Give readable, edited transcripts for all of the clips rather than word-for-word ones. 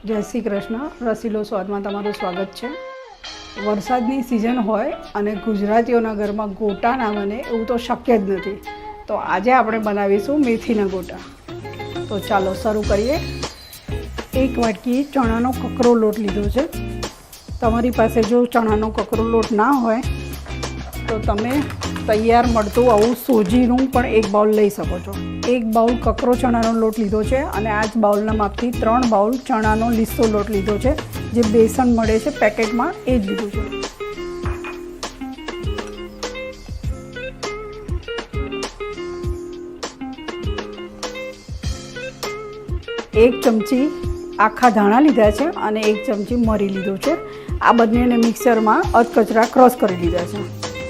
જય શ્રી કૃષ્ણ. રસીલો સ્વાદમાં તમારું સ્વાગત છે. વરસાદની સિઝન હોય અને ગુજરાતીઓના ઘરમાં ગોટા ના બને એવું તો શક્ય જ નથી. તો આજે આપણે બનાવીશું મેથીના ગોટા. તો ચાલો શરૂ કરીએ. 1 વાટકી ચણાનો કકરો લોટ લીધો છે. તમારી પાસે જો ચણાનો કકરો લોટ ના હોય તો તમે તૈયાર મળતું આવું સોજીનું પણ 1 બાઉલ લઈ શકો છો. 1 બાઉલ કકરો ચણાનો લોટ લીધો છે અને આ જ બાઉલના માપથી 3 બાઉલ ચણાનો લીસો લોટ લીધો છે. જે બેસન મળે છે પેકેટમાં એ જ લીધું છે. એક ચમચી આખા ધાણા લીધા છે અને 1 ચમચી મરી લીધું છે. આ બંનેને મિક્સરમાં અધકચરા ક્રશ કરી લીધા છે.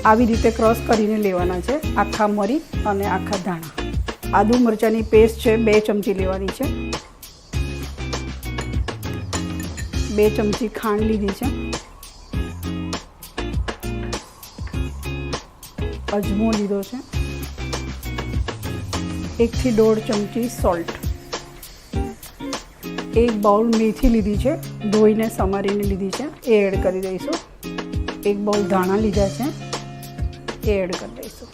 આવી રીતે ક્રશ કરીને લેવાના છે આખા મરી અને આખા ધાણા. આદુ મરચાંની પેસ્ટ છે 2 ચમચી લેવાની છે. 2 ચમચી ખાંડ લીધી છે. અજમો લીધો છે. 1 થી 1.5 ચમચી સોલ્ટ. 1 બાઉલ મેથી લીધી છે, ધોઈને સમારીને લીધી છે, એ એડ કરી દઈશું. 1 બાઉલ ધાણા લીધા છે, એ એડ કરી દઈશું.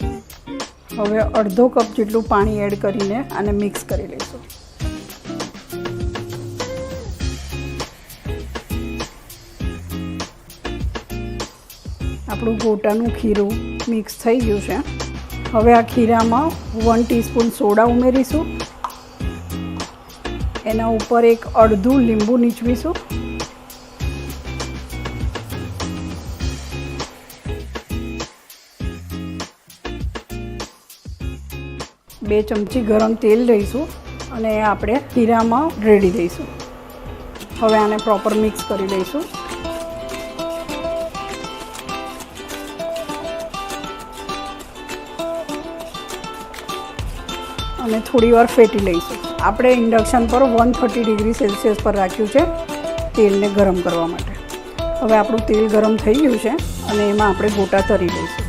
હવે અડધો કપ જેટલું પાણી એડ કરીને આને મિક્સ કરી લઈશું. આપણું ગોટાનું ખીરું મિક્સ થઈ ગયું છે. હવે આ ખીરામાં 1 ટીસ્પૂન સોડા ઉમેરીશું. એના ઉપર 1 અડધું લીંબુ નીચવીશું. બે ચમચી ગરમ તેલ લઈશું અને આપણે ખીરામાં રેડી દઈશું. હવે આને પ્રોપર મિક્સ કરી લઈશું. અને થોડી વાર ફેટી લઈશું. આપણે ઇન્ડક્શન પર 130 ડિગ્રી સેલ્સિયસ પર રાખ્યું છે તેલને ગરમ કરવા માટે. હવે આપણું તેલ ગરમ થઈ ગયું છે અને એમાં આપણે ગોટા તળી લઈશું.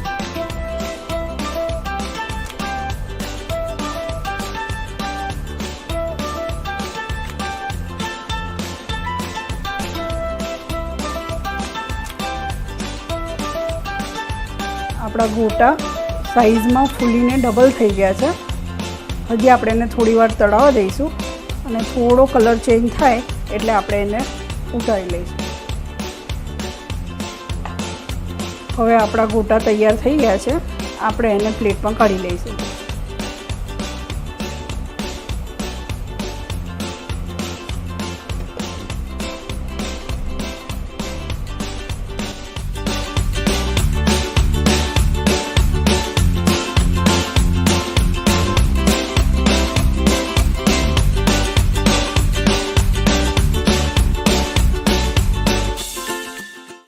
આપણા ગોટા સાઈઝમાં ફૂલીને ડબલ થઈ ગયા છે. હજી આપણે એને થોડી વાર તળાવવા દઈશું અને થોડો કલર ચેન્જ થાય એટલે આપણે એને ઉતારી લઈશું. હવે આપણા ગોટા તૈયાર થઈ ગયા છે. આપણે એને પ્લેટમાં કાઢી લઈશું.